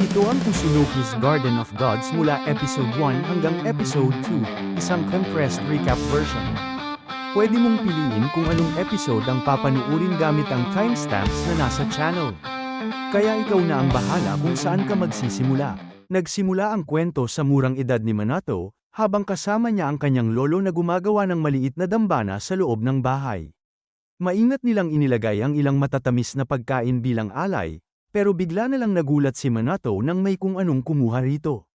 Ito ang Kusunoki's Garden of Gods mula Episode 1 hanggang Episode 2, isang compressed recap version. Pwede mong piliin kung anong episode ang papanuurin gamit ang timestamps na nasa channel. Kaya ikaw na ang bahala kung saan ka magsisimula. Nagsimula ang kwento sa murang edad ni Minato, habang kasama niya ang kanyang lolo na gumagawa ng maliit na dambana sa loob ng bahay. Maingat nilang inilagay ang ilang matatamis na pagkain bilang alay, pero bigla na lang nagulat si Minato nang may kung anong kumuha rito.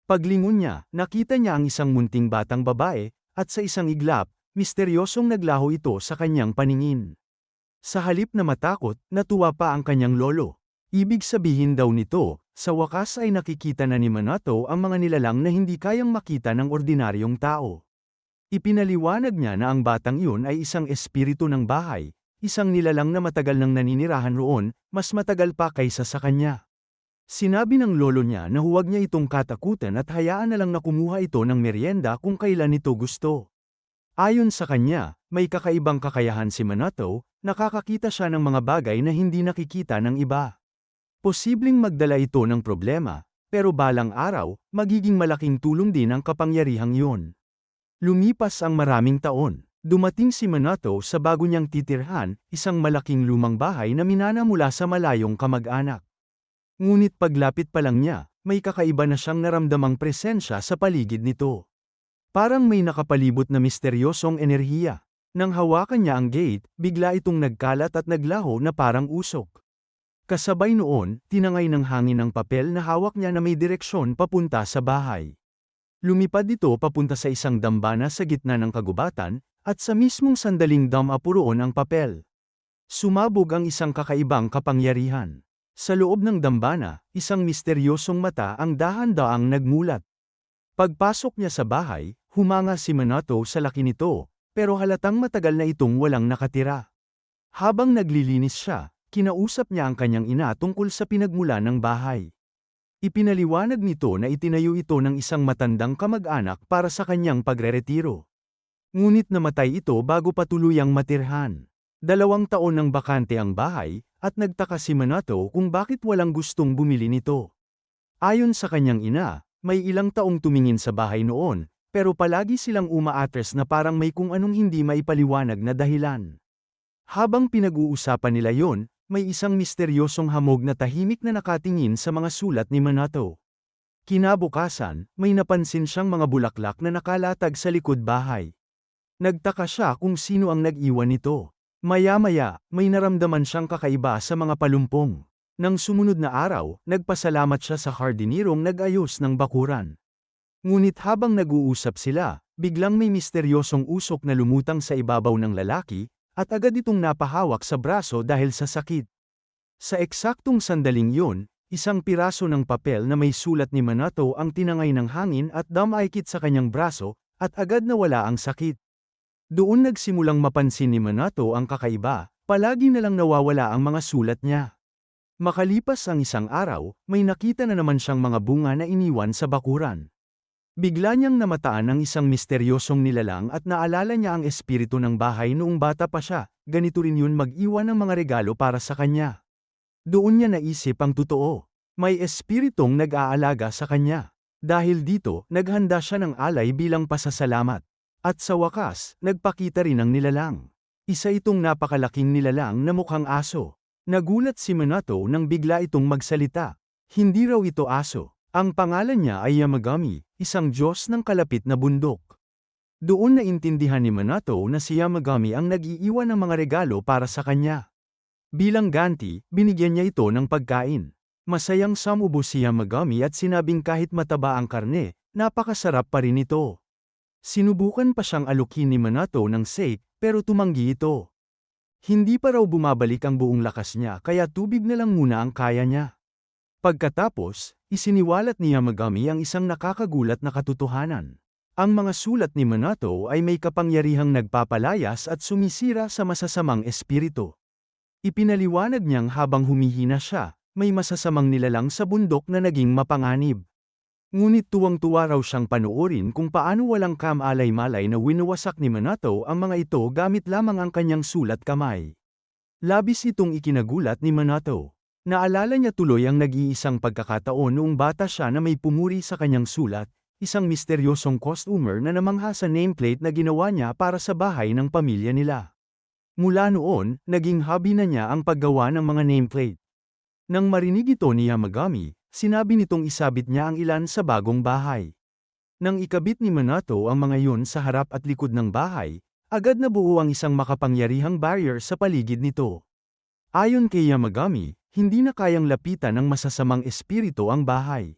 Paglingon niya, nakita niya ang isang munting batang babae, at sa isang iglap, misteryosong naglaho ito sa kanyang paningin. Sa halip na matakot, natuwa pa ang kanyang lolo. Ibig sabihin daw nito, sa wakas ay nakikita na ni Minato ang mga nilalang na hindi kayang makita ng ordinaryong tao. Ipinaliwanag niya na ang batang iyon ay isang espiritu ng bahay, isang nilalang na matagal nang naninirahan roon, mas matagal pa kaysa sa kanya. Sinabi ng lolo niya na huwag niya itong katakutan at hayaan na lang na kumuha ito ng merienda kung kailan ito gusto. Ayon sa kanya, may kakaibang kakayahan si Minato, nakakakita siya ng mga bagay na hindi nakikita ng iba. Posibleng magdala ito ng problema, pero balang araw, magiging malaking tulong din ang kapangyarihang iyon. Lumipas ang maraming taon. Dumating si Minato sa bago niyang titirhan, isang malaking lumang bahay na minana mula sa malayong kamag-anak. Ngunit paglapit pa lang niya, may kakaiba na siyang naramdamang presensya sa paligid nito. Parang may nakapalibot na misteryosong enerhiya. Nang hawakan niya ang gate, bigla itong nagkalat at naglaho na parang usok. Kasabay noon, tinangay ng hangin ang papel na hawak niya na may direksyon papunta sa bahay. Lumipad ito papunta sa isang dambana sa gitna ng kagubatan, at sa mismong sandaling puroon ang papel. Sumabog ang isang kakaibang kapangyarihan. Sa loob ng dambana, isang misteryosong mata ang dahan-daang nagmulat. Pagpasok niya sa bahay, humanga si Minato sa laki nito, pero halatang matagal na itong walang nakatira. Habang naglilinis siya, kinausap niya ang kanyang ina tungkol sa pinagmula ng bahay. Ipinaliwanag nito na itinayo ito ng isang matandang kamag-anak para sa kanyang pagreretiro. Ngunit namatay ito bago pa tuluyang matirhan. 2 taon nang bakante ang bahay, at nagtaka si Minato kung bakit walang gustong bumili nito. Ayon sa kanyang ina, may ilang taong tumingin sa bahay noon, pero palagi silang umaatres na parang may kung anong hindi maipaliwanag na dahilan. Habang pinag-uusapan nila yon, may isang misteryosong hamog na tahimik na nakatingin sa mga sulat ni Minato. Kinabukasan, may napansin siyang mga bulaklak na nakalatag sa likod bahay. Nagtaka siya kung sino ang nag-iwan nito. Maya-maya, may naramdaman siyang kakaiba sa mga palumpong. Nang sumunod na araw, nagpasalamat siya sa hardinirong nag-ayos ng bakuran. Ngunit habang nag-uusap sila, biglang may misteryosong usok na lumutang sa ibabaw ng lalaki, at agad itong napahawak sa braso dahil sa sakit. Sa eksaktong sandaling yun, isang piraso ng papel na may sulat ni Minato ang tinangay ng hangin at dumaikit sa kanyang braso, at agad nawala ang sakit. Doon nagsimulang mapansin ni Minato ang kakaiba, palagi na lang nawawala ang mga sulat niya. Makalipas ang isang araw, may nakita na naman siyang mga bunga na iniwan sa bakuran. Bigla niyang namataan ang isang misteryosong nilalang at naalala niya ang espiritu ng bahay noong bata pa siya, ganito rin yun mag-iwan ng mga regalo para sa kanya. Doon niya naisip ang totoo. May espiritong nag-aalaga sa kanya. Dahil dito, naghanda siya ng alay bilang pasasalamat. At sa wakas, nagpakita rin ang nilalang. Isa itong napakalaking nilalang na mukhang aso. Nagulat si Minato nang bigla itong magsalita. Hindi raw ito aso. Ang pangalan niya ay Yamagami, isang Diyos ng kalapit na bundok. Doon naintindihan ni Minato na si Yamagami ang nag-iiwan ng mga regalo para sa kanya. Bilang ganti, binigyan niya ito ng pagkain. Masayang sumubo si Yamagami at sinabing kahit mataba ang karne, napakasarap pa rin ito. Sinubukan pa siyang alukin ni Minato ng sake, pero tumanggi ito. Hindi pa raw bumabalik ang buong lakas niya kaya tubig na lang muna ang kaya niya. Pagkatapos, isiniwalat ni Yamagami ang isang nakakagulat na katotohanan. Ang mga sulat ni Minato ay may kapangyarihang nagpapalayas at sumisira sa masasamang espiritu. Ipinaliwanag niyang habang humihina siya, may masasamang nilalang sa bundok na naging mapanganib. Ngunit tuwang-tuwa raw siyang panoorin kung paano walang kamalay-malay na winawasak ni Minato ang mga ito gamit lamang ang kanyang sulat kamay. Labis itong ikinagulat ni Minato. Naalala niya tuloy ang nag-iisang pagkakataon noong bata siya na may pumuri sa kanyang sulat, isang misteryosong customer na namangha sa nameplate na ginawa niya para sa bahay ng pamilya nila. Mula noon, naging hobby na niya ang paggawa ng mga nameplate. Nang marinig ito ni Yamagami, sinabi nitong isabit niya ang ilan sa bagong bahay. Nang ikabit ni Minato ang mga yun sa harap at likod ng bahay, agad nabuo ang isang makapangyarihang barrier sa paligid nito. Ayon kay Yamagami, hindi na kayang lapitan ng masasamang espiritu ang bahay.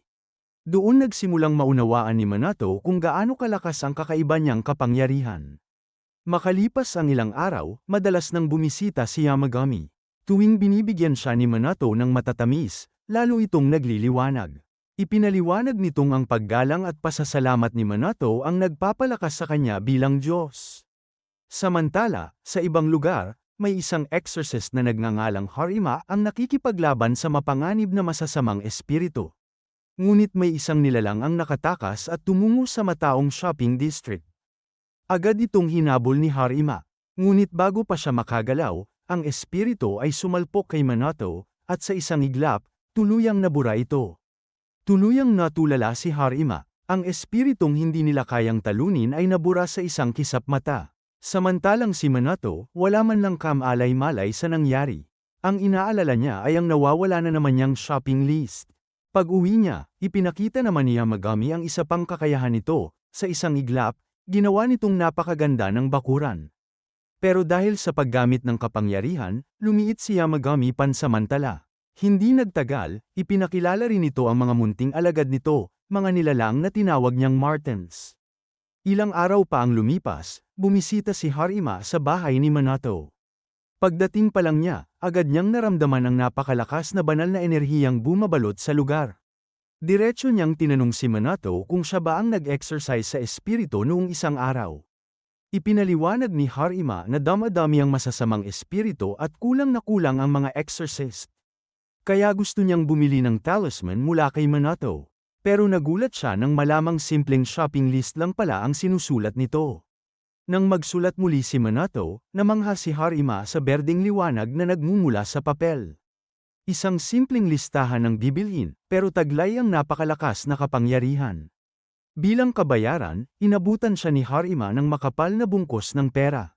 Doon nagsimulang maunawaan ni Minato kung gaano kalakas ang kakaiba niyang kapangyarihan. Makalipas ang ilang araw, madalas nang bumisita si Yamagami. Tuwing binibigyan siya ni Minato ng matatamis, lalo itong nagliliwanag. Ipinaliwanag nitong ang paggalang at pasasalamat ni Minato ang nagpapalakas sa kanya bilang Diyos. Samantala, sa ibang lugar, may isang exorcist na nagngangalang Harima ang nakikipaglaban sa mapanganib na masasamang espiritu. Ngunit may isang nilalang ang nakatakas at tumungo sa mataong shopping district. Agad itong hinabol ni Harima. Ngunit bago pa siya makagalaw, ang espiritu ay sumalpok kay Minato, at sa isang iglap, tuluyang nabura ito. Tuluyang natulala si Harima. Ang espiritong hindi nila kayang talunin ay nabura sa isang kisap mata. Samantalang si Minato, wala man lang kamalay-malay sa nangyari. Ang inaalala niya ay ang nawawala na naman niyang shopping list. Pag-uwi niya, ipinakita naman ni Yamagami ang isa pang kakayahan nito. Sa isang iglap, ginawa nitong napakaganda ng bakuran. Pero dahil sa paggamit ng kapangyarihan, lumiit si Yamagami pansamantala. Hindi nagtagal, ipinakilala rin nito ang mga munting alagad nito, mga nilalang na tinawag niyang Martens. Ilang araw pa ang lumipas, bumisita si Harima sa bahay ni Minato. Pagdating pa lang niya, agad niyang naramdaman ang napakalakas na banal na enerhiyang bumabalot sa lugar. Diretso niyang tinanong si Minato kung siya ba ang nag-exercise sa espiritu noong isang araw. Ipinaliwanag ni Harima na damadami ang masasamang espiritu at kulang na kulang ang mga exorcist. Kaya gusto niyang bumili ng talisman mula kay Minato. Pero nagulat siya nang malamang simpleng shopping list lang pala ang sinusulat nito. Nang magsulat muli si Minato, namangha si Harima sa berdeng liwanag na nagmumula sa papel. Isang simpleng listahan ng bibilhin, pero taglay ang napakalakas na kapangyarihan. Bilang kabayaran, inabutan siya ni Harima ng makapal na bungkos ng pera.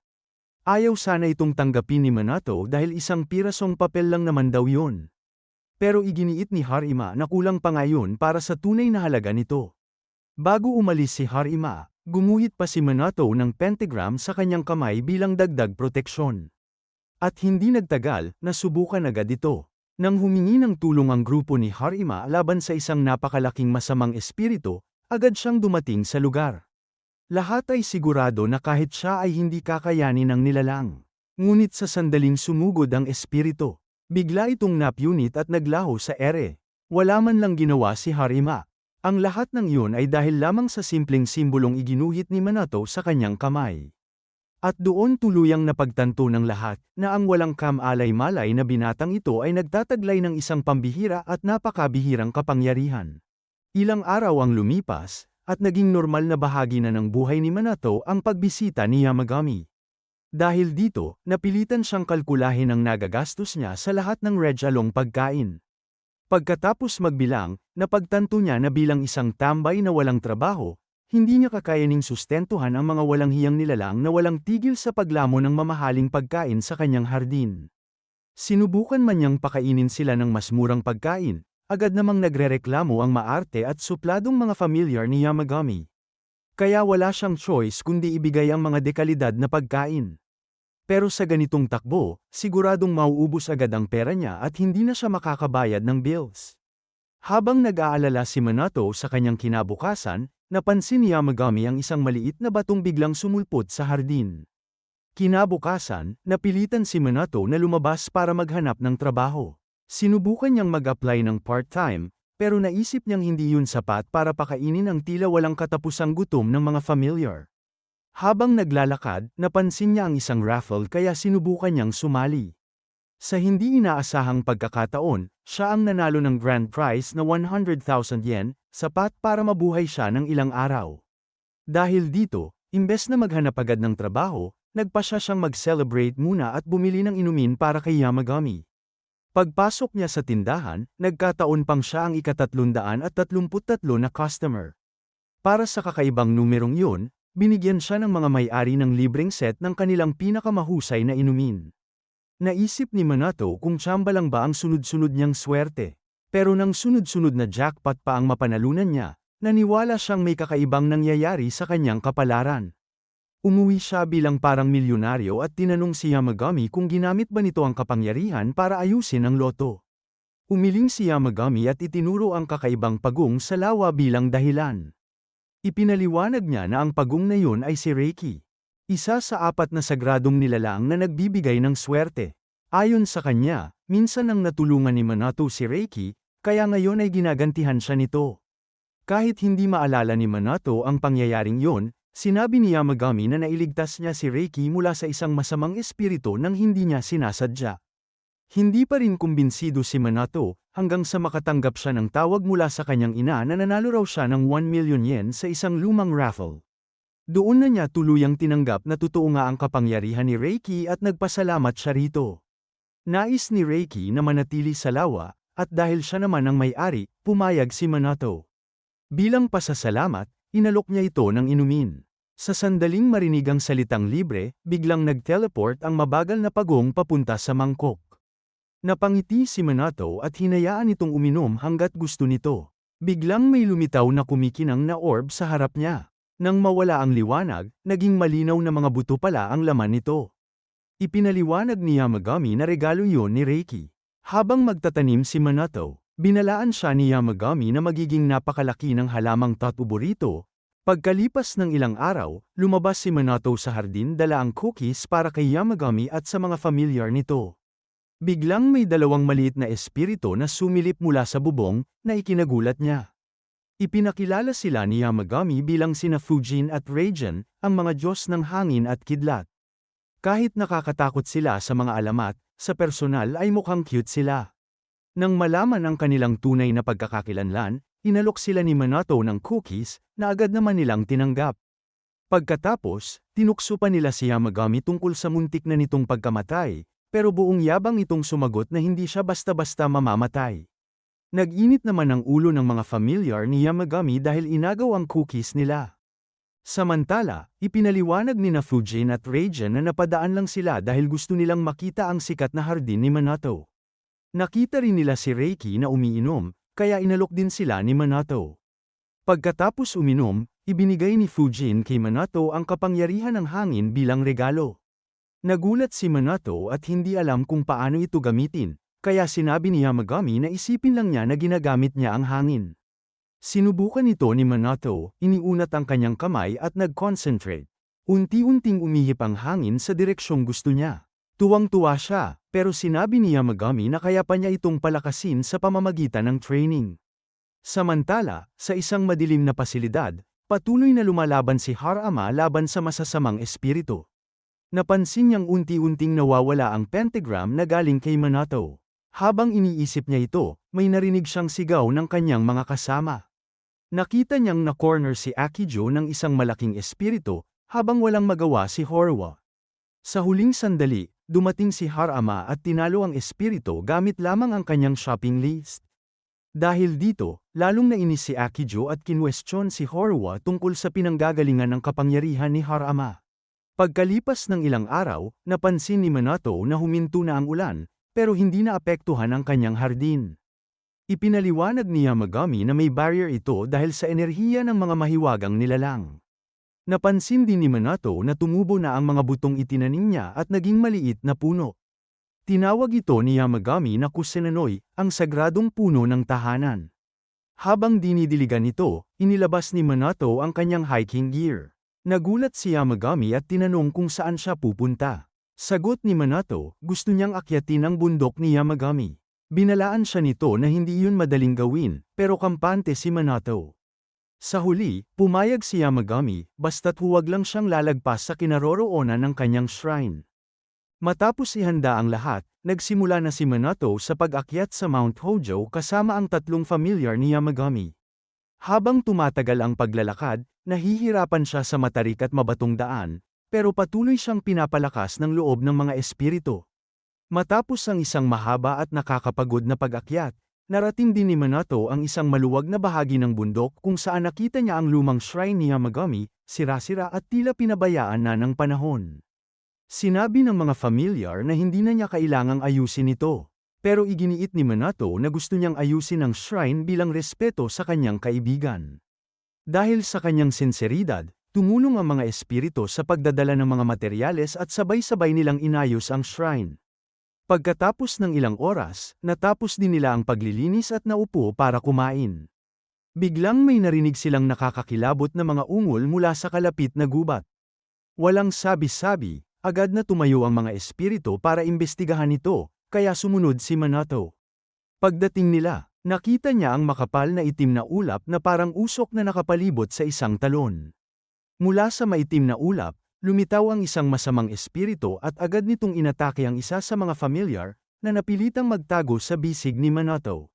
Ayaw sana itong tanggapin ni Minato dahil isang pirasong papel lang naman daw yun. Pero iginiit ni Harima na kulang pa ngayon para sa tunay na halaga nito. Bago umalis si Harima, gumuhit pa si Minato ng pentagram sa kanyang kamay bilang dagdag proteksyon. At hindi nagtagal, nasubukan agad ito. Nang humingi ng tulong ang grupo ni Harima laban sa isang napakalaking masamang espiritu, agad siyang dumating sa lugar. Lahat ay sigurado na kahit siya ay hindi kakayanin ng nilalang. Ngunit sa sandaling sumugod ang espiritu, bigla itong napunit at naglaho sa ere. Wala man lang ginawa si Harima. Ang lahat ng iyon ay dahil lamang sa simpleng simbolong iginuhit ni Minato sa kanyang kamay. At doon tuluyang napagtanto ng lahat na ang walang kamalay-malay na binatang ito ay nagtataglay ng isang pambihira at napakabihirang kapangyarihan. Ilang araw ang lumipas, at naging normal na bahagi na ng buhay ni Minato ang pagbisita ni Yamagami. Dahil dito, napilitan siyang kalkulahin ang nagagastos niya sa lahat ng regalong pagkain. Pagkatapos magbilang, napagtanto niya na bilang isang tambay na walang trabaho, hindi niya kakayaning sustentuhan ang mga walang hiyang nilalang na walang tigil sa paglamon ng mamahaling pagkain sa kanyang hardin. Sinubukan man niyang pakainin sila ng mas murang pagkain, agad namang nagrereklamo ang maarte at supladong mga familiar ni Yamagami. Kaya wala siyang choice kundi ibigay ang mga dekalidad na pagkain. Pero sa ganitong takbo, siguradong mauubos agad ang pera niya at hindi na siya makakabayad ng bills. Habang nag-aalala si Minato sa kanyang kinabukasan, napansin ni Yamagami ang isang maliit na batong biglang sumulpot sa hardin. Kinabukasan, napilitan si Minato na lumabas para maghanap ng trabaho. Sinubukan niyang mag-apply ng part-time, pero naisip niyang hindi yun sapat para pakainin ang tila walang katapusang gutom ng mga familiar. Habang naglalakad, napansin niya ang isang raffle kaya sinubukan niyang sumali. Sa hindi inaasahang pagkakataon, siya ang nanalo ng grand prize na 100,000 yen, sapat para mabuhay siya ng ilang araw. Dahil dito, imbes na maghanap agad ng trabaho, nagpasya siyang mag-celebrate muna at bumili ng inumin para kay Yamagami. Pagpasok niya sa tindahan, nagkataon pang siya ang ika-333 na customer. Para sa kakaibang numerong yun, binigyan siya ng mga may-ari ng libreng set ng kanilang pinakamahusay na inumin. Naisip ni Manato kung tsamba lang ba ang sunod-sunod niyang swerte. Pero nang sunod-sunod na jackpot pa ang mapanalunan niya, naniwala siyang may kakaibang nangyayari sa kanyang kapalaran. Umuwi siya bilang parang milyonaryo at tinanong si Yamagami kung ginamit ba nito ang kapangyarihan para ayusin ang loto. Umiling si Yamagami at itinuro ang kakaibang pagong sa lawa bilang dahilan. Ipinaliwanag niya na ang pagong na yun ay si Reiki. Isa sa 4 na sagradong nilalang na nagbibigay ng swerte. Ayon sa kanya, minsan nang natulungan ni Manato si Reiki, kaya ngayon ay ginagantihan siya nito. Kahit hindi maalala ni Manato ang pangyayaring yun, sinabi ni Yamagami na nailigtas niya si Reiki mula sa isang masamang espiritu nang hindi niya sinasadya. Hindi pa rin kumbinsido si Manato, hanggang sa makatanggap siya ng tawag mula sa kanyang ina na nanalo raw siya ng 1 million yen sa isang lumang raffle. Doon na niya tuluyang tinanggap na totoo nga ang kapangyarihan ni Reiki at nagpasalamat siya rito. Nais ni Reiki na manatili sa lawa, at dahil siya naman ang may-ari, pumayag si Manato. Bilang pasasalamat, inalok niya ito ng inumin. Sa sandaling marinig ang salitang libre, biglang nag-teleport ang mabagal na pagong papunta sa mangkok. Napangiti si Manato at hinayaan itong uminom hanggat gusto nito. Biglang may lumitaw na kumikinang na orb sa harap niya. Nang mawala ang liwanag, naging malinaw na mga buto pala ang laman nito. Ipinaliwanag ni Yamagami na regalo yun ni Reiki. Habang magtatanim si Manato, binalaan siya ni Yamagami na magiging napakalaki ng halamang tatuborito. Pagkalipas ng ilang araw, lumabas si Manato sa hardin dala ang cookies para kay Yamagami at sa mga familiar nito. Biglang may 2 maliit na espiritu na sumilip mula sa bubong, na ikinagulat niya. Ipinakilala sila ni Yamagami bilang sina Fujin at Raijin, ang mga Diyos ng hangin at kidlat. Kahit nakakatakot sila sa mga alamat, sa personal ay mukhang cute sila. Nang malaman ang kanilang tunay na pagkakakilanlan, inalok sila ni Manato ng cookies, na agad naman nilang tinanggap. Pagkatapos, tinukso pa nila si Yamagami tungkol sa muntik na nitong pagkamatay, pero buong yabang itong sumagot na hindi siya basta-basta mamamatay. Nag-init naman ang ulo ng mga familiar ni Yamagami dahil inagaw ang cookies nila. Samantala, ipinaliwanag ni Fujin at Raijin na napadaan lang sila dahil gusto nilang makita ang sikat na hardin ni Manato. Nakita rin nila si Reiki na umiinom, kaya inalok din sila ni Manato. Pagkatapos uminom, ibinigay ni Fujin kay Manato ang kapangyarihan ng hangin bilang regalo. Nagulat si Manato at hindi alam kung paano ito gamitin, kaya sinabi ni Yamagami na isipin lang niya na ginagamit niya ang hangin. Sinubukan ito ni Manato, iniunat ang kanyang kamay at nag-concentrate. Unti-unting umihip ang hangin sa direksyong gusto niya. Tuwang-tuwa siya, pero sinabi ni Yamagami na kaya pa niya itong palakasin sa pamamagitan ng training. Samantala, sa isang madilim na pasilidad, patuloy na lumalaban si Harama laban sa masasamang espiritu. Napansin niyang unti-unting nawawala ang pentagram na galing kay Manato. Habang iniisip niya ito, may narinig siyang sigaw ng kanyang mga kasama. Nakita niyang na-corner si Akijo ng isang malaking espiritu, habang walang magawa si Horwa. Sa huling sandali, dumating si Harama at tinalo ang espiritu gamit lamang ang kanyang shopping list. Dahil dito, lalong nainis si Akijo at kinwestiyon si Horwa tungkol sa pinanggagalingan ng kapangyarihan ni Harama. Pagkalipas ng ilang araw, napansin ni Manato na huminto na ang ulan, pero hindi naapektuhan ang kanyang hardin. Ipinaliwanag ni Yamagami na may barrier ito dahil sa enerhiya ng mga mahiwagang nilalang. Napansin din ni Manato na tumubo na ang mga butong itinanim niya at naging maliit na puno. Tinawag ito ni Yamagami na Kusenanoy, ang sagradong puno ng tahanan. Habang dinidiligan ito, inilabas ni Manato ang kanyang hiking gear. Nagulat si Yamagami at tinanong kung saan siya pupunta. Sagot ni Manato, gusto niyang akyatin ang bundok ni Yamagami. Binalaan siya nito na hindi yun madaling gawin, pero kampante si Manato. Sa huli, pumayag si Yamagami, basta't huwag lang siyang lalagpas sa kinaroroonan ng kanyang shrine. Matapos ihanda ang lahat, nagsimula na si Manato sa pag-akyat sa Mount Hojo kasama ang 3 familiar ni Yamagami. Habang tumatagal ang paglalakad, nahihirapan siya sa matarik at mabatong daan, pero patuloy siyang pinapalakas ng loob ng mga espiritu. Matapos ang isang mahaba at nakakapagod na pag-akyat, narating din ni Minato ang isang maluwag na bahagi ng bundok kung saan nakita niya ang lumang shrine ni Yamagami, sira-sira at tila pinabayaan na ng panahon. Sinabi ng mga familiar na hindi na niya kailangang ayusin ito, pero iginiit ni Minato na gusto niyang ayusin ang shrine bilang respeto sa kanyang kaibigan. Dahil sa kanyang sinseridad, tumulong ang mga espiritu sa pagdadala ng mga materyales at sabay-sabay nilang inayos ang shrine. Pagkatapos ng ilang oras, natapos din nila ang paglilinis at naupo para kumain. Biglang may narinig silang nakakakilabot na mga ungol mula sa kalapit na gubat. Walang sabi-sabi, agad na tumayo ang mga espiritu para imbestigahan ito, kaya sumunod si Minato. Pagdating nila, nakita niya ang makapal na itim na ulap na parang usok na nakapalibot sa isang talon. Mula sa maitim na ulap, lumitaw ang isang masamang espiritu at agad nitong inatake ang isa sa mga familiar na napilitang magtago sa bisig ni Minato.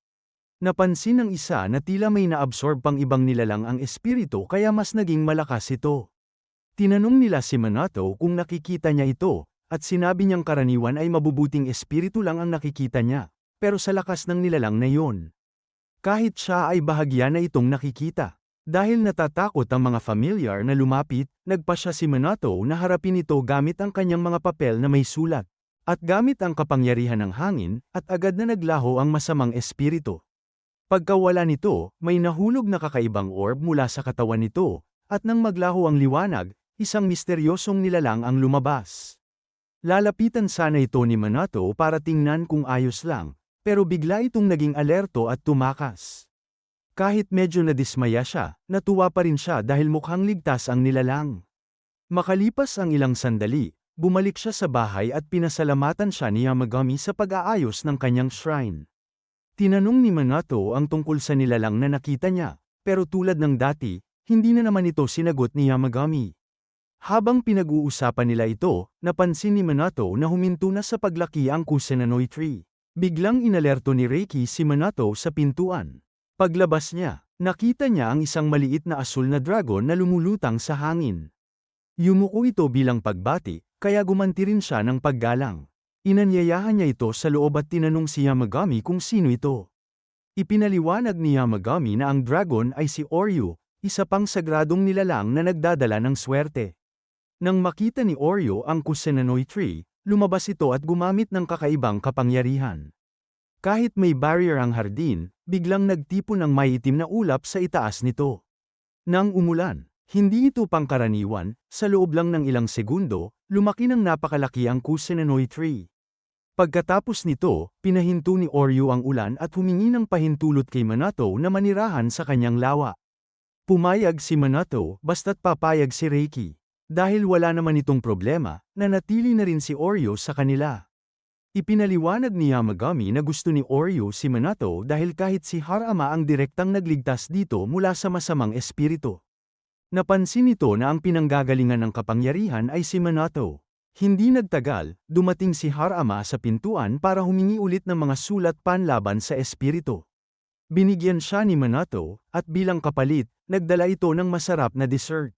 Napansin ng isa na tila may naabsorb pang ibang nilalang ang espiritu kaya mas naging malakas ito. Tinanong nila si Minato kung nakikita niya ito, at sinabi niyang karaniwan ay mabubuting espiritu lang ang nakikita niya, pero sa lakas ng nilalang na iyon. Kahit siya ay bahagya na itong nakikita. Dahil natatakot ang mga familiar na lumapit, nagpasya si Minato na harapin ito gamit ang kanyang mga papel na may sulat, at gamit ang kapangyarihan ng hangin, at agad na naglaho ang masamang espiritu. Pagkawala nito, may nahulog na kakaibang orb mula sa katawan nito, at nang maglaho ang liwanag, isang misteryosong nilalang ang lumabas. Lalapitan sana ito ni Minato para tingnan kung ayos lang, pero bigla itong naging alerto at tumakas. Kahit medyo nadismaya siya, natuwa pa rin siya dahil mukhang ligtas ang nilalang. Makalipas ang ilang sandali, bumalik siya sa bahay at pinasalamatan siya ni Yamagami sa pag-aayos ng kanyang shrine. Tinanong ni Minato ang tungkol sa nilalang na nakita niya, pero tulad ng dati, hindi na naman ito sinagot ni Yamagami. Habang pinag-uusapan nila ito, napansin ni Minato na huminto na sa paglaki ang Kusenanoy tree. Biglang inalerto ni Reiki si Minato sa pintuan. Paglabas niya, nakita niya ang isang maliit na asul na dragon na lumulutang sa hangin. Yumuko ito bilang pagbati, kaya gumanti rin siya ng paggalang. Inanyayahan niya ito sa loob at tinanong si Yamagami kung sino ito. Ipinaliwanag ni Yamagami na ang dragon ay si Oryu, isa pang sagradong nilalang na nagdadala ng swerte. Nang makita ni Oryu ang Kusenanoy tree, lumabas ito at gumamit ng kakaibang kapangyarihan. Kahit may barrier ang hardin, biglang nagtipon ang maitim na ulap sa itaas nito. Nang umulan, hindi ito pangkaraniwan, sa loob lang ng ilang segundo, lumaki ng napakalaki ang Kusenanoy tree. Pagkatapos nito, pinahinto ni Oryu ang ulan at humingi ng pahintulot kay Minato na manirahan sa kanyang lawa. Pumayag si Minato basta't papayag si Reiki. Dahil wala naman itong problema, nanatili na rin si Oryu sa kanila. Ipinaliwanag ni Yamagami na gusto ni Oryu si Minato dahil kahit si Harama ang direktang nagligtas dito mula sa masamang espiritu. Napansin nito na ang pinanggagalingan ng kapangyarihan ay si Minato. Hindi nagtagal, dumating si Harama sa pintuan para humingi ulit ng mga sulat panlaban sa espiritu. Binigyan siya ni Minato, at bilang kapalit, nagdala ito ng masarap na dessert.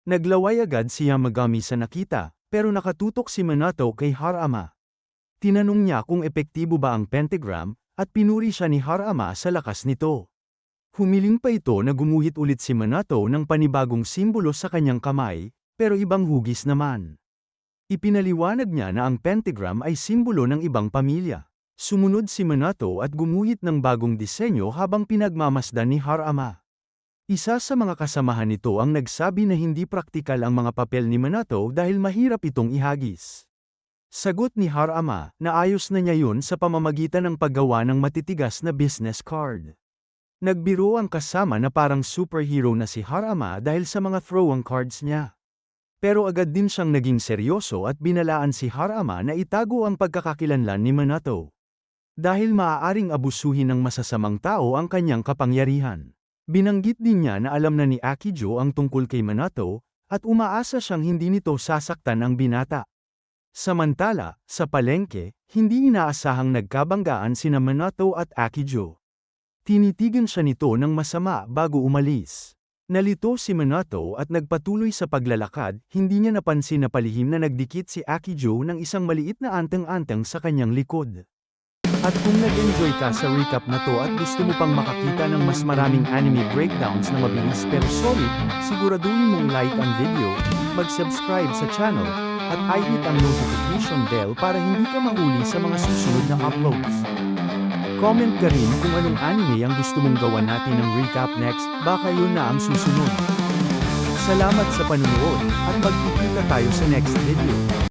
Naglaway agad si Yamagami sa nakita, pero nakatutok si Minato kay Harama. Tinanong niya kung epektibo ba ang pentagram, at pinuri siya ni Harama sa lakas nito. Humiling pa ito na gumuhit ulit si Minato ng panibagong simbolo sa kanyang kamay, pero ibang hugis naman. Ipinaliwanag niya na ang pentagram ay simbolo ng ibang pamilya. Sumunod si Minato at gumuhit ng bagong disenyo habang pinagmamasdan ni Harama. Isa sa mga kasamahan nito ang nagsabi na hindi praktikal ang mga papel ni Minato dahil mahirap itong ihagis. Sagot ni Harama, naayos na niya yun sa pamamagitan ng paggawa ng matitigas na business card. Nagbiro ang kasama na parang superhero na si Harama dahil sa mga throwing cards niya. Pero agad din siyang naging seryoso at binalaan si Harama na itago ang pagkakakilanlan ni Minato. Dahil maaaring abusuhin ng masasamang tao ang kanyang kapangyarihan. Binanggit din niya na alam na ni Akijo ang tungkol kay Minato, at umaasa siyang hindi nito sasaktan ang binata. Samantala, sa palengke, hindi inaasahang nagkabanggaan sina Minato at Akijo. Tinitigan siya nito ng masama bago umalis. Nalito si Minato at nagpatuloy sa paglalakad, hindi niya napansin na palihim na nagdikit si Akijo ng isang maliit na anteng-anteng sa kanyang likod. At kung nag-enjoy ka sa recap na to at gusto mo pang makakita ng mas maraming anime breakdowns na mabilis pero solid, siguraduhin mong like ang video, mag-subscribe sa channel, at i-hit ang notification bell para hindi ka mahuli sa mga susunod na uploads. Comment ka rin kung anong anime ang gusto mong gawan natin ng recap next, baka yun na ang susunod. Salamat sa panunood, at magkikita tayo sa next video.